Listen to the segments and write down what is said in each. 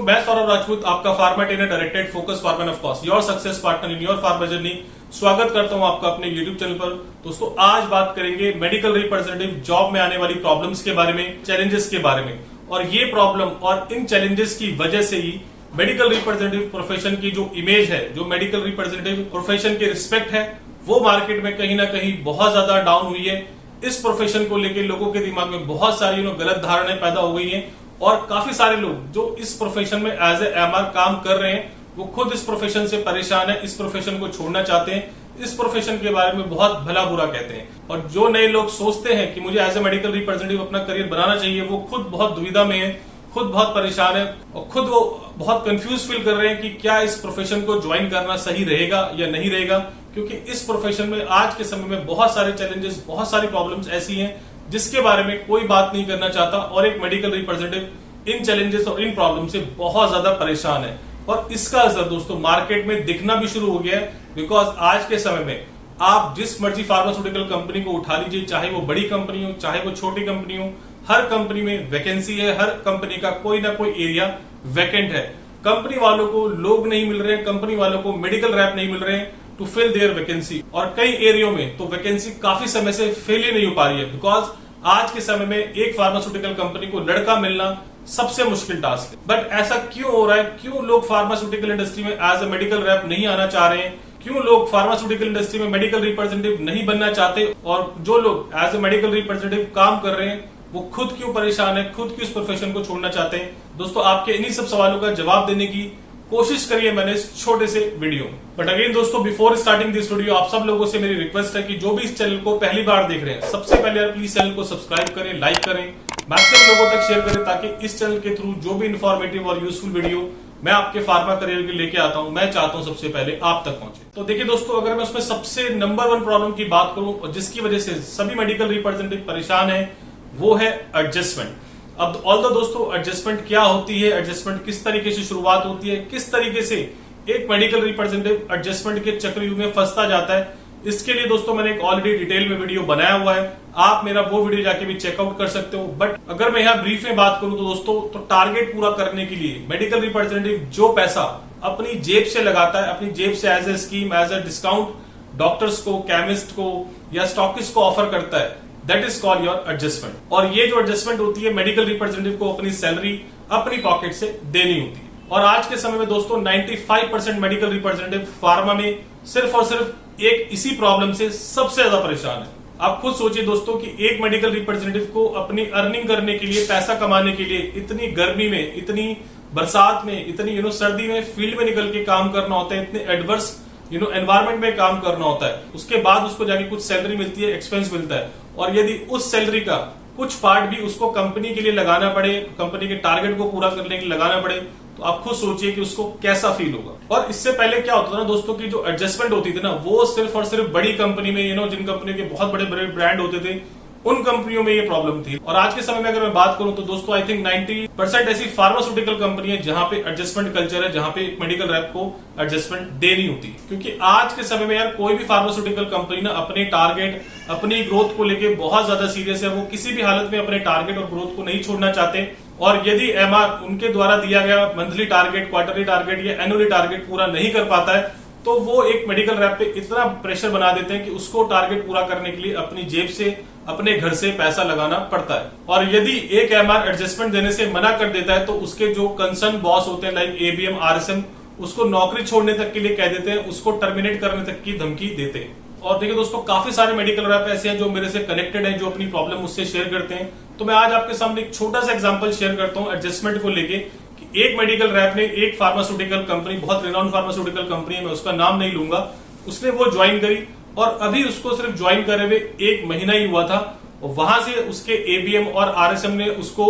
मैं सौरभ राजपूत, आपका pharma trainer directed focus pharma of cost, your success partner in your pharma journey. स्वागत करता हूं आपका अपने यूट्यूब चैनल पर। दोस्तों आज बात करेंगे मेडिकल रिप्रेजेंटेटिव जॉब में आने वाली प्रॉब्लम्स के बारे में, चैलेंजेस के बारे में। और ये प्रॉब्लम और इन चैलेंजेस की वजह से ही मेडिकल रिप्रेजेंटेटिव प्रोफेशन की जो इमेज है, जो मेडिकल रिप्रेजेंटेटिव प्रोफेशन की रिस्पेक्ट है, वो मार्केट में कहीं ना कहीं बहुत ज्यादा डाउन हुई है। इस प्रोफेशन को लेकर लोगों के दिमाग में बहुत सारी गलत धारणाएं पैदा हो गई हैं और काफी सारे लोग जो इस प्रोफेशन में एज ए एमआर काम कर रहे हैं वो खुद इस प्रोफेशन से परेशान है, इस प्रोफेशन को छोड़ना चाहते हैं, इस प्रोफेशन के बारे में बहुत भला बुरा कहते हैं। और जो नए लोग सोचते हैं कि मुझे एज ए मेडिकल रिप्रेजेंटेटिव अपना करियर बनाना चाहिए, वो खुद बहुत दुविधा में है, खुद बहुत परेशान है और खुद वो बहुत कंफ्यूज फील कर रहे हैं कि क्या इस प्रोफेशन को ज्वाइन करना सही रहेगा या नहीं रहेगा। क्योंकि इस प्रोफेशन में आज के समय में बहुत सारे चैलेंजेस, बहुत सारी प्रॉब्लम्स ऐसी हैं जिसके बारे में कोई बात नहीं करना चाहता और एक मेडिकल रिप्रेजेंटेटिव इन चैलेंजेस और इन प्रॉब्लम से बहुत ज्यादा परेशान है। और इसका असर दोस्तों मार्केट में दिखना भी शुरू हो गया है। बिकॉज आज के समय में आप जिस मर्जी फार्मास्यूटिकल कंपनी को उठा लीजिए, चाहे वो बड़ी कंपनी हो चाहे वो छोटी कंपनी हो, हर कंपनी में वैकेंसी है, हर कंपनी का कोई ना कोई एरिया वैकेंट है। कंपनी वालों को लोग नहीं मिल रहे हैं, कंपनी वालों को मेडिकल रैप नहीं मिल रहे हैं टू फिल देयर वैकेंसी। और कई एरियो में तो वैकेंसी काफी समय से फिल ही नहीं हो पा रही है। बिकॉज आज के समय में एक फार्मास्यूटिकल कंपनी को लड़का मिलना सबसे मुश्किल टास्क है। बट ऐसा क्यों हो रहा है? क्यों लोग फार्मास्यूटिकल इंडस्ट्री में एज ए मेडिकल रैप नहीं आना चाह रहे हैं? क्यों लोग फार्मास्यूटिकल इंडस्ट्री में मेडिकल रिप्रेजेंटेटिव नहीं बनना चाहते? और जो लोग एज ए मेडिकल रिप्रेजेंटेटिव काम कर रहे हैं वो खुद क्यों परेशान है, खुद क्यों इस प्रोफेशन को छोड़ना चाहते हैं? दोस्तों आपके इन्हीं सब सवालों का जवाब देने की कोशिश करिए मैंने इस छोटे से वीडियो। बट अगेन दोस्तों, बिफोर स्टार्टिंग दिस वीडियो, आप सब लोगों से मेरी रिक्वेस्ट है कि जो भी इस चैनल को पहली बार देख रहे हैं, सबसे पहले यार प्लीज चैनल को सब्सक्राइब करें, लाइक करें, मैक्सिमम लोगों तक शेयर करें, ताकि इस चैनल के थ्रू जो भी इंफॉर्मेटिव और यूजफुल वीडियो मैं आपके फार्मा करियर के लेके आता हूं, मैं चाहता हूं सबसे पहले आप तक पहुंचे। तो देखिए दोस्तों, अगर मैं उसमें सबसे नंबर 1 प्रॉब्लम की बात करूं और जिसकी वजह से सभी मेडिकल रिप्रेजेंटेटिव परेशान है, वो है एडजस्टमेंट। अब ऑल्दो दोस्तों एडजस्टमेंट क्या होती है, एडजस्टमेंट किस तरीके से शुरुआत होती है, किस तरीके से एक मेडिकल रिप्रेजेंटेटिव एडजस्टमेंट के चक्रव्यूह में फंसता जाता है, इसके लिए दोस्तों मैंने एक ऑलरेडी डिटेल में वीडियो बनाया हुआ है। आप मेरा वो वीडियो जाके भी चेकआउट कर सकते हो। बट अगर मैं यहाँ ब्रीफ में बात करूं तो दोस्तों, तो टारगेट पूरा करने के लिए मेडिकल रिप्रेजेंटेटिव जो पैसा अपनी जेब से लगाता है, अपनी जेब से as a scheme, as a discount doctors को, केमिस्ट को या स्टॉकिस्ट को ऑफर करता है, that is called your adjustment. और ये जो एडजस्टमेंट होती है मेडिकल रिप्रेजेंटेटिव को अपनी सैलरी अपनी पॉकेट से देनी होती है। और आज के समय में दोस्तों 95% मेडिकल रिप्रेजेंटेटिव फार्मा में सिर्फ और सिर्फ एक इसी प्रॉब्लम से सबसे ज्यादा परेशान है। आप खुद सोचिए दोस्तों कि एक मेडिकल रिप्रेजेंटेटिव को अपनी अर्निंग करने के लिए, पैसा कमाने के लिए इतनी गर्मी में, इतनी बरसात में, इतनी सर्दी में फील्ड में निकल के काम करना होता है, इतने एडवर्स एनवायरमेंट में काम करना होता है। उसके बाद उसको जाके कुछ सैलरी मिलती है, एक्सपेंस मिलता है। और यदि उस सैलरी का कुछ पार्ट भी उसको कंपनी के लिए लगाना पड़े, कंपनी के टारगेट को पूरा करने के लिए लगाना पड़े, तो आप खुद सोचिए कि उसको कैसा फील होगा। और इससे पहले क्या होता था ना दोस्तों, की जो एडजस्टमेंट होती थी ना, वो सिर्फ और सिर्फ बड़ी कंपनी में, जिन कंपनियों के बहुत बड़े बड़े ब्रांड होते थे, उन कंपनियों में ये प्रॉब्लम थी। और आज के समय में अगर मैं बात करूं तो दोस्तों आई थिंक 90% ऐसी फार्मास्यूटिकल कंपनी है जहां पे एडजस्टमेंट कल्चर है, जहां पे मेडिकल रैप को एडजस्टमेंट देनी होती है। क्योंकि आज के समय में यार कोई भी फार्मास्यूटिकल कंपनी ना अपने टारगेट, अपनी ग्रोथ को लेके बहुत ज्यादा सीरियस है। वो किसी भी हालत में अपने टारगेट और ग्रोथ को नहीं छोड़ना चाहते। और यदि एमआर उनके द्वारा दिया गया मंथली टारगेट, क्वार्टरली टारगेट या एनुअली टारगेट पूरा नहीं कर पाता है, तो वो एक मेडिकल रैप पे इतना प्रेशर बना देते हैं कि उसको टारगेट पूरा करने के लिए अपनी जेब से, अपने घर से पैसा लगाना पड़ता है। और यदि एक एमआर एडजस्टमेंट देने से मना कर देता है तो उसके जो कंसर्न बॉस होते हैं, लाइक एबीएम, आरएसएम, उसको नौकरी छोड़ने तक के लिए कह देते हैं, उसको टर्मिनेट करने तक की धमकी देते हैं। और देखिए दोस्तों, काफी सारे मेडिकल रैप ऐसे हैं जो मेरे से कनेक्टेड हैं, जो अपनी प्रॉब्लम मुझसे शेयर करते हैं। तो मैं आज आपके सामने एक छोटा सा एग्जांपल शेयर करता हूं एडजस्टमेंट को लेके कि एक मेडिकल रैप ने एक फार्मास्यूटिकल कंपनी, बहुत रिनाउंड फार्मास्यूटिकल कंपनी है, मैं उसका नाम नहीं लूंगा, उसने वो ज्वाइन करी और अभी उसको सिर्फ ज्वाइन करे हुए 1 महीना ही हुआ था। और वहां से उसके एबीएम और आरएसएम ने उसको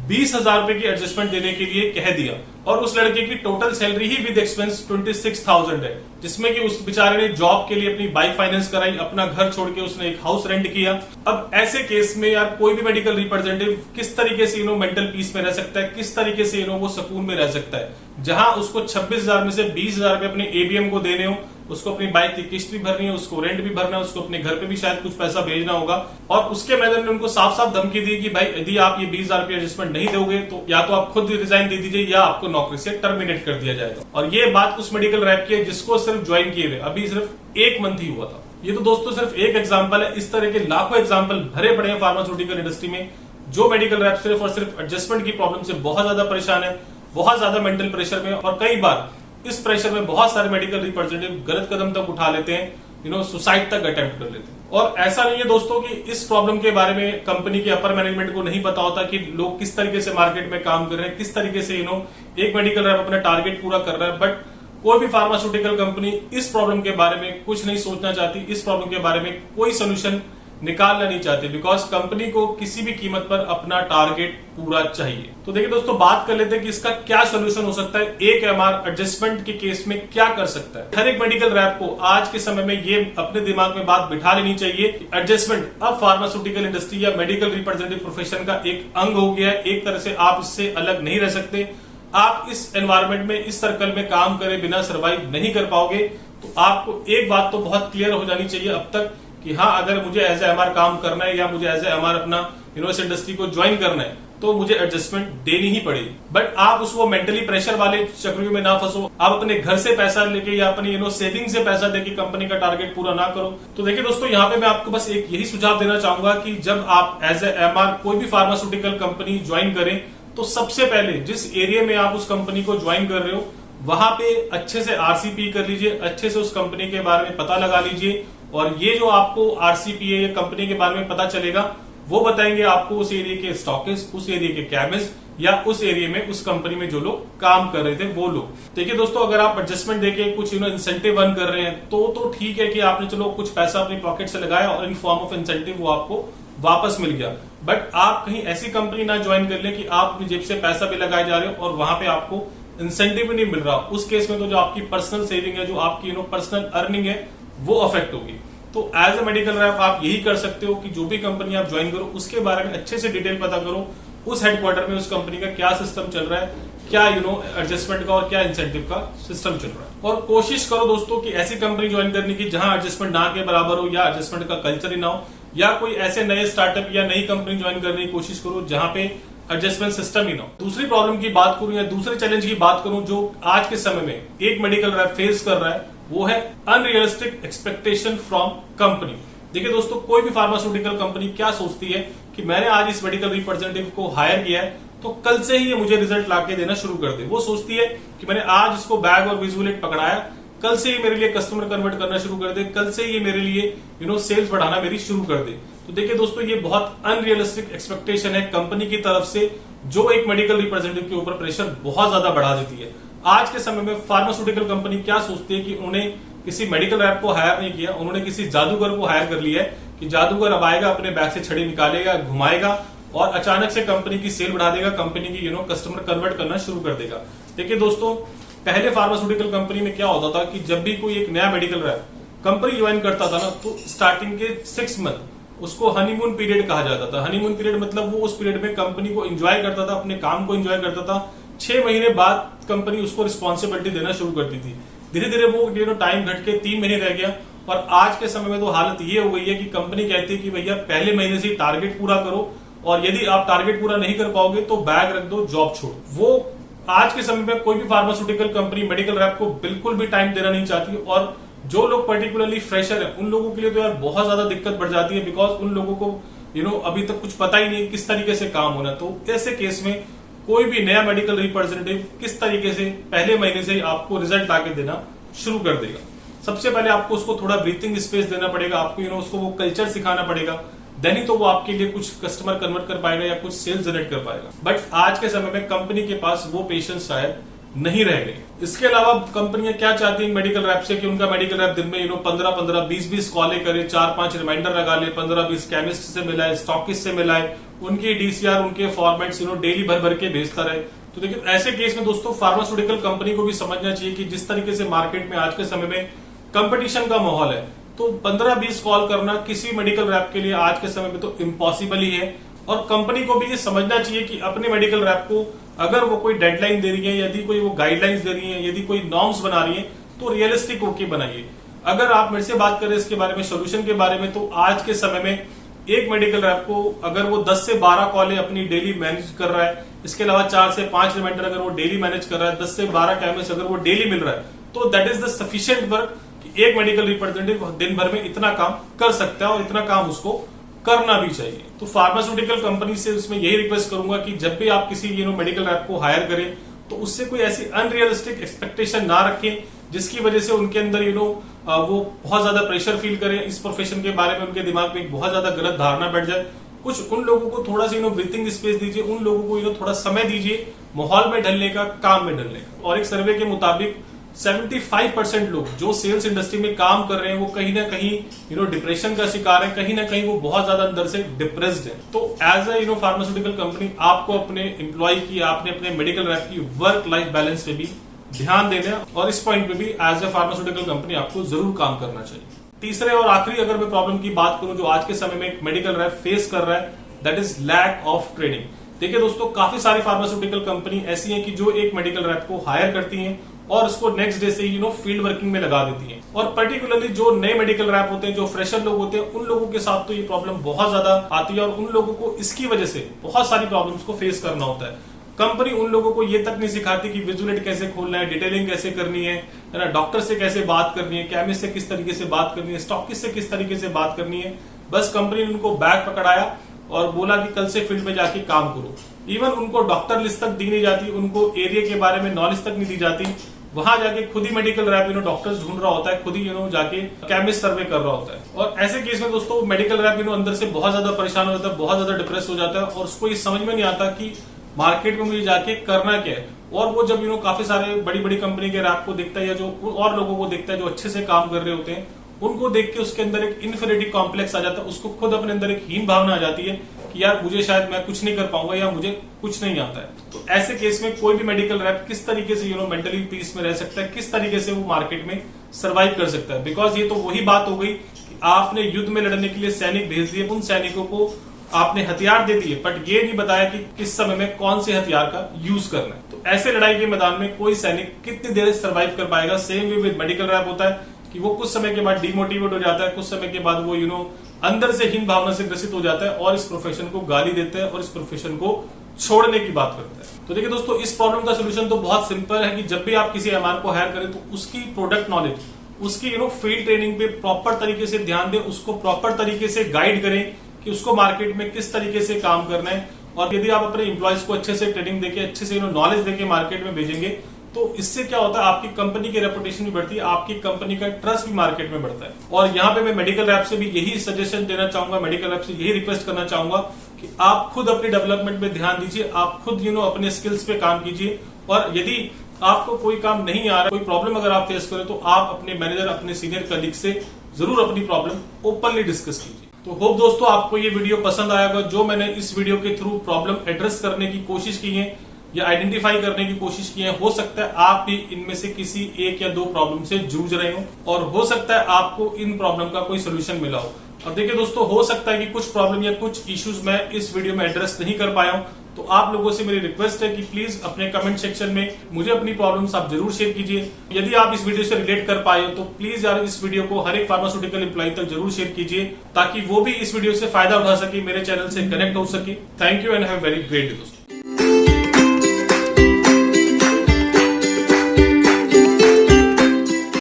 20,000 रुपए की एडजस्टमेंट देने के लिए कह दिया। और उस लड़के की total salary he with expense 26,000 है, जिसमें कि उस बेचारे ने जॉब के लिए अपनी बाइक फाइनेंस कराई, अपना घर छोड़ के उसने एक हाउस रेंट किया। अब ऐसे केस में यार कोई भी मेडिकल रिप्रेजेंटेटिव किस तरीके से मेंटल पीस में रह सकता है, किस तरीके से वो सुकून में रह सकता है, जहां उसको 26,000 में से 20,000 रुपए अपने एबीएम को देने हो, उसको अपनी बाइक की किस्त भी भरनी है, उसको रेंट भी भरना है, उसको अपने घर पे भी शायद कुछ पैसा भेजना होगा। और उसके मैनेजर ने उनको साफ साफ धमकी दी कि भाई यदि आप ये 20,000 रुपये एडजस्टमेंट नहीं दोगे तो या तो आप खुद रिजाइन दे दीजिए या आपको नौकरी से टर्मिनेट कर दिया जाएगा। और ये बात उस मेडिकल रैप की है जिसको सिर्फ ज्वाइन किए हुए अभी सिर्फ 1 मंथ ही हुआ था। ये तो दोस्तों सिर्फ एक एग्जाम्पल है, इस तरह के लाखों एग्जाम्पल भरे पड़े हैं फार्मास्यूटिकल इंडस्ट्री में, जो मेडिकल रैप सिर्फ और सिर्फ एडजस्टमेंट की प्रॉब्लम से बहुत ज्यादा परेशान है, बहुत ज्यादा मेंटल प्रेशर में, और कई बार इस प्रेशर में बहुत सारे मेडिकल रिप्रेजेंटेटिव गलत कदम तक उठा लेते हैं, सुसाइड तक अटेम्प्ट कर लेते हैं। और ऐसा नहीं है दोस्तों कि इस प्रॉब्लम के बारे में कंपनी के अपर मैनेजमेंट को नहीं पता होता कि लोग किस तरीके से मार्केट में काम कर रहे हैं, किस तरीके से एक मेडिकल रैप अपना टारगेट पूरा कर रहा है। बट कोई भी फार्मास्यूटिकल कंपनी इस प्रॉब्लम के बारे में कुछ नहीं सोचना चाहती, इस प्रॉब्लम के बारे में कोई सोल्यूशन निकालना नहीं चाहती, बिकॉज कंपनी को किसी भी कीमत पर अपना टारगेट पूरा चाहिए। तो देखिए दोस्तों, बात कर लेते हैं कि इसका क्या सोल्यूशन हो सकता है, एक एमआर एडजस्टमेंट के केस में क्या कर सकता है। हर एक मेडिकल रैप को आज के समय में ये अपने दिमाग में बात बिठा लेनी चाहिए कि एडजस्टमेंट अब फार्मास्यूटिकल इंडस्ट्री या मेडिकल रिप्रेजेंटेटिव प्रोफेशन का एक अंग हो गया है। एक तरह से आप इससे अलग नहीं रह सकते। आप इस एनवायरमेंट में, इस सर्कल में काम करे बिना सर्वाइव नहीं कर पाओगे। तो आपको एक बात तो बहुत क्लियर हो जानी चाहिए अब तक कि हाँ, अगर मुझे एज ए एमआर काम करना है या मुझे एज ए एमआर अपना इस इंडस्ट्री को ज्वाइन करना है तो मुझे एडजस्टमेंट देनी ही पड़ेगी। बट आप उसको मेंटली प्रेशर वाले चक्रों में ना फंसो। आप अपने घर से पैसा लेके या अपनी सेविंग से पैसा देके कंपनी का टारगेट पूरा ना करो। तो देखिए दोस्तों, यहाँ पे मैं आपको बस एक यही सुझाव देना चाहूंगा कि जब आप एज ए एमआर कोई भी फार्मास्यूटिकल कंपनी ज्वाइन करें तो सबसे पहले जिस एरिया में आप उस कंपनी को ज्वाइन कर रहे हो वहां पे अच्छे से आरसीपी कर लीजिए, अच्छे से उस कंपनी के बारे में पता लगा लीजिए। और ये जो आपको आरसीपीए या कंपनी के बारे में पता चलेगा वो बताएंगे आपको उस एरिया के स्टॉकिस्ट, उस एरिया के केमिस्ट या उस एरिया में उस कंपनी में जो लोग काम कर रहे थे वो लोग। देखिए दोस्तों, अगर आप एडजस्टमेंट देके कुछ इंसेंटिव अर्न कर रहे हैं तो ठीक है कि आपने चलो कुछ पैसा अपनी पॉकेट से लगाया और इन फॉर्म ऑफ इंसेंटिव वो आपको वापस मिल गया। बट आप कहीं ऐसी कंपनी ना ज्वाइन कर लें कि आप अपनी जेब से पैसा भी लगाए जा रहे हो और वहां पे आपको इंसेंटिव भी नहीं मिल रहा। उस केस में तो जो आपकी पर्सनल सेविंग है, जो आपकी पर्सनल अर्निंग है, वो अफेक्ट होगी। तो एज ए मेडिकल रैप आप यही कर सकते हो कि जो भी कंपनी आप ज्वाइन करो उसके बारे में अच्छे से डिटेल पता करो, उस हेडक्वार्टर में उस कंपनी का क्या सिस्टम चल रहा है, क्या एडजस्टमेंट का और क्या इंसेंटिव का सिस्टम चल रहा है। और कोशिश करो दोस्तों कि ऐसी कंपनी ज्वाइन करने की जहां एडजस्टमेंट ना के बराबर हो या एडजस्टमेंट का कल्चर ही ना हो, या कोई ऐसे नए स्टार्टअप या नई कंपनी ज्वाइन करने की कोशिश करो जहां पे एडजस्टमेंट सिस्टम ही ना हो। दूसरी प्रॉब्लम की बात करूं या दूसरे चैलेंज की बात करूं जो आज के समय में एक मेडिकल रैप फेस कर रहा है, वो है अनरियलिस्टिक एक्सपेक्टेशन फ्रॉम कंपनी। देखिए दोस्तों, कोई भी फार्मास्यूटिकल कंपनी क्या सोचती है कि मैंने आज इस मेडिकल रिप्रेजेंटेटिव को हायर किया है तो कल से ही ये मुझे रिजल्ट लाके देना शुरू कर दे। वो सोचती है कि मैंने आज इसको बैग और विजुअलेट पकड़ाया, कल से ही मेरे लिए कस्टमर कन्वर्ट करना शुरू कर दे, कल से ये मेरे लिए सेल्स बढ़ाना मेरी शुरू कर दे। तो देखिए दोस्तों, ये बहुत अनरियलिस्टिक एक्सपेक्टेशन है कंपनी की तरफ से, जो एक मेडिकल रिप्रेजेंटेटिव के ऊपर प्रेशर बहुत ज्यादा बढ़ा देती है। आज के समय में फार्मास्यूटिकल कंपनी क्या सोचती है कि उन्होंने किसी मेडिकल रैप को हायर नहीं किया, उन्होंने किसी जादूगर को हायर कर लिया है कि जादूगर अब आएगा, अपने बैग से छड़ी निकालेगा, घुमाएगा और अचानक से कंपनी की सेल बढ़ा देगा, कंपनी की कस्टमर कन्वर्ट करना शुरू कर देगा। देखिए दोस्तों, पहले फार्मास्यूटिकल कंपनी में क्या होता था कि जब भी कोई एक नया मेडिकल रैप कंपनी ज्वाइन करता था ना, तो स्टार्टिंग के 6 मंथ उसको हनीमून पीरियड कहा जाता था। हनीमून पीरियड मतलब वो उस पीरियड में कंपनी को एंजॉय करता था, अपने काम को एंजॉय करता था। 6 महीने बाद कंपनी उसको रिस्पॉन्सिबिलिटी देना शुरू करती थी। धीरे धीरे वो टाइम घट के 3 महीने रह गया और आज के समय में तो हालत ये हो गई है कि कंपनी कहती है कि भैया पहले महीने से टारगेट पूरा करो और यदि आप टारगेट पूरा नहीं कर पाओगे तो बैग रख दो, जॉब छोड़ो। वो आज के समय में कोई भी फार्मास्यूटिकल कंपनी मेडिकल रैप को बिल्कुल भी टाइम देना नहीं चाहती। और जो लोग पर्टिकुलरली फ्रेशर है उन लोगों के लिए तो यार बहुत ज्यादा दिक्कत बढ़ जाती है, बिकॉज उन लोगों को अभी तक कुछ पता ही नहीं किस तरीके से काम होना। तो ऐसे केस में कोई भी नया मेडिकल रिप्रेजेंटेटिव किस तरीके से पहले महीने से आपको रिजल्ट लाके देना शुरू कर देगा। सबसे पहले आपको उसको थोड़ा ब्रीथिंग स्पेस देना पड़ेगा, आपको उसको वो कल्चर सिखाना पड़ेगा, देन ही तो वो आपके लिए कुछ कस्टमर कन्वर्ट कर पाएगा या कुछ सेल्स जनरेट कर पाएगा। बट आज के समय में कंपनी के पास वो पेशेंस शायद नहीं रह गए। इसके अलावा कंपनियां क्या चाहती हैं मेडिकल रैप से कि उनका मेडिकल रैप दिन में 15-15, 20-20 कॉलें करे, 4-5 रिमाइंडर लगा ले, 15-20 केमिस्ट से मिलाए, स्टॉकिस्ट से मिलाए, उनके डीसीआर, उनके फॉर्मेट्स डेली भर भर के भेजता रहे। तो देखिए ऐसे केस में दोस्तों फार्मास्यूटिकल कंपनी को भी समझना चाहिए कि जिस तरीके से मार्केट में आज के समय में कंपटीशन का माहौल है, तो 15-20 कॉल करना किसी मेडिकल रैप के लिए आज के समय में तो इम्पॉसिबल ही है। और कंपनी को भी ये समझना चाहिए कि अपने मेडिकल रैप को अगर वो कोई डेडलाइन दे रही है, यदि कोई वो गाइडलाइंस दे रही है, यदि कोई नॉर्म्स बना रही है, तो रियलिस्टिक होके बनाइए। अगर आप मेरे से बात करें इसके बारे में, सोल्यूशन के बारे में, तो आज के समय में एक मेडिकल रैप को अगर वो 10 से 12 कॉलें अपनी डेली मैनेज कर रहा है, इसके अलावा 4 से 5 रिमाइंडर अगर वो डेली मैनेज कर रहा है, 10 से 12 कैमरेस अगर वो डेली मिल रहा है, तो that is the sufficient work कि एक मेडिकल रिप्रेजेंटेटिव दिन भर में इतना काम कर सकता है और इतना काम उसको करना भी चाहिए। तो फार्मास्यूटिकल कंपनी से उसमें यही रिक्वेस्ट करूंगा कि जब भी आप किसी मेडिकल रैप को हायर करें तो उससे कोई ऐसी अनरियलिस्टिक एक्सपेक्टेशन ना रखें जिसकी वजह से उनके अंदर वो बहुत ज्यादा प्रेशर फील करें, इस प्रोफेशन के बारे में उनके दिमाग में एक बहुत ज्यादा गलत धारणा बैठ जाए। कुछ उन लोगों को थोड़ा सा ब्रीथिंग स्पेस दीजिए, उन लोगों को थोड़ा समय दीजिए माहौल में ढलने का, काम में ढलने का। और एक सर्वे के मुताबिक 75% लोग जो सेल्स इंडस्ट्री में काम कर रहे हैं वो कहीं ना कहीं डिप्रेशन का शिकार है, कहीं ना कहीं वो बहुत ज्यादा अंदर से डिप्रेस्ड है। तो एज ए फार्मास्यूटिकल कंपनी आपको अपने एम्प्लॉय की, आपने अपने मेडिकल रैप की वर्क लाइफ बैलेंस पे भी ध्यान देना और इस पॉइंट पे भी एज ए फार्मास्यूटिकल कंपनी आपको जरूर काम करना चाहिए। तीसरे और आखिरी अगर मैं प्रॉब्लम की बात करूं जो आज के समय में एक मेडिकल रैप फेस कर रहा है, that is lack of training. देखिए दोस्तों, काफी सारी फार्मास्यूटिकल कंपनी ऐसी हैं कि जो एक मेडिकल रैप को हायर करती हैं और उसको नेक्स्ट डे से फील्ड वर्किंग में लगा देती हैं। और पर्टिकुलरली जो नए मेडिकल रैप होते हैं, जो फ्रेशर लोग होते हैं, उन लोगों के साथ तो ये प्रॉब्लम बहुत ज्यादा आती है और उन लोगों को इसकी वजह से बहुत सारी प्रॉब्लम्स को फेस करना होता है। कंपनी उन लोगों को ये तक नहीं सिखाती कि विजुअल कैसे खोलना है, डिटेलिंग कैसे करनी है ना, डॉक्टर से कैसे बात करनी है, केमिस्ट से किस तरीके से बात करनी है, स्टॉकिस्ट से किस तरीके से बात करनी है। बस कंपनी ने उनको बैग पकड़ाया और बोला कि कल से फील्ड में जाके काम करो। इवन उनको डॉक्टर लिस्ट तक दी नहीं जाती, उनको एरिया के बारे में नॉलेज तक नहीं दी जाती। वहां जाके खुद ही मेडिकल रैप डॉक्टर्स ढूंढ रहा होता है, खुद ही जाके केमिस्ट सर्वे कर रहा होता है। और ऐसे केस में दोस्तों मेडिकल रैप अंदर से बहुत ज्यादा परेशान हो जाता है, बहुत ज्यादा डिप्रेस हो जाता है और उसको ये समझ में नहीं आता कि मार्केट में मुझे जाके करना क्या है। और वो जब काफी सारे बड़ी बड़ी कंपनी के रैप को देखता है या जो और लोगों को देखता है जो अच्छे से काम कर रहे होते हैं, उनको देख के उसके अंदर एक इन्फीरियरिटी कॉम्प्लेक्स आ जाता है, उसको खुद अपने अंदर एक हीन भावना आ जाती है कि यार मुझे शायद मैं कुछ नहीं कर पाऊंगा या मुझे कुछ नहीं आता है। तो ऐसे केस में कोई भी मेडिकल रैप किस तरीके से मेंटली पीस में रह सकता है, किस तरीके से वो मार्केट में सर्वाइव कर सकता है। बिकॉज ये तो वही बात हो गई कि आपने युद्ध में लड़ने के लिए सैनिक भेज दिए, उन सैनिकों को आपने हथियार दे दिए, बट ये नहीं बताया कि किस समय में कौन से हथियार का यूज करना है। तो ऐसे लड़ाई के मैदान में कोई सैनिक कितनी देर सर्वाइव कर पाएगा। Same way with medical rap होता है कि वो कुछ समय के बाद डिमोटिवेट हो जाता है, कुछ समय के बाद वो अंदर से हीन भावना से ग्रसित हो जाता है और इस प्रोफेशन को गाली देता है और इस प्रोफेशन को छोड़ने की बात करता है। तो देखिए दोस्तों, इस प्रॉब्लम का सोल्यूशन तो बहुत सिंपल है कि जब भी आप किसी एमआर को हायर करें तो उसकी प्रोडक्ट नॉलेज, उसकी फील्ड ट्रेनिंग पे प्रॉपर तरीके से ध्यान दें, उसको प्रॉपर तरीके से गाइड करें कि उसको मार्केट में किस तरीके से काम करना है। और यदि आप अपने एम्प्लॉयज को अच्छे से ट्रेनिंग देके, अच्छे से नॉलेज देके मार्केट में भेजेंगे तो इससे क्या होता है, आपकी कंपनी की रेपुटेशन भी बढ़ती है, आपकी कंपनी का ट्रस्ट भी मार्केट में बढ़ता है। और यहाँ पे मैं मेडिकल रैप से भी यही सजेशन देना चाहूंगा, मेडिकल रैप से यही रिक्वेस्ट करना चाहूंगा कि आप खुद अपनी डेवलपमेंट पे ध्यान दीजिए, आप खुद अपने स्किल्स पे काम कीजिए। और यदि आपको कोई काम नहीं आ रहा, कोई प्रॉब्लम अगर आप फेस करें तो आप अपने मैनेजर, अपने सीनियर कलीग से जरूर अपनी प्रॉब्लम ओपनली डिस्कस कीजिए। तो होप दोस्तों आपको ये वीडियो पसंद आया होगा। जो मैंने इस वीडियो के थ्रू प्रॉब्लम एड्रेस करने की कोशिश की है या आइडेंटिफाई करने की कोशिश की है, हो सकता है आप भी इनमें से किसी एक या दो प्रॉब्लम से जूझ रहे हो और हो सकता है आपको इन प्रॉब्लम का कोई सोल्यूशन मिला हो। और देखिए दोस्तों, हो सकता है कि कुछ प्रॉब्लम या कुछ इश्यूज मैं इस वीडियो में एड्रेस नहीं कर पाया हूं, तो आप लोगों से मेरी रिक्वेस्ट है कि प्लीज अपने कमेंट सेक्शन में मुझे अपनी प्रॉब्लम्स आप जरूर शेयर कीजिए। यदि आप इस वीडियो से रिलेट कर पाए तो प्लीज यार इस वीडियो को हर एक फार्मास्यूटिकल एम्प्लॉय तक जरूर शेयर कीजिए ताकि वो भी इस वीडियो से फायदा उठा सके, मेरे चैनल से कनेक्ट हो सके। Thank you and have very great day दोस्तों।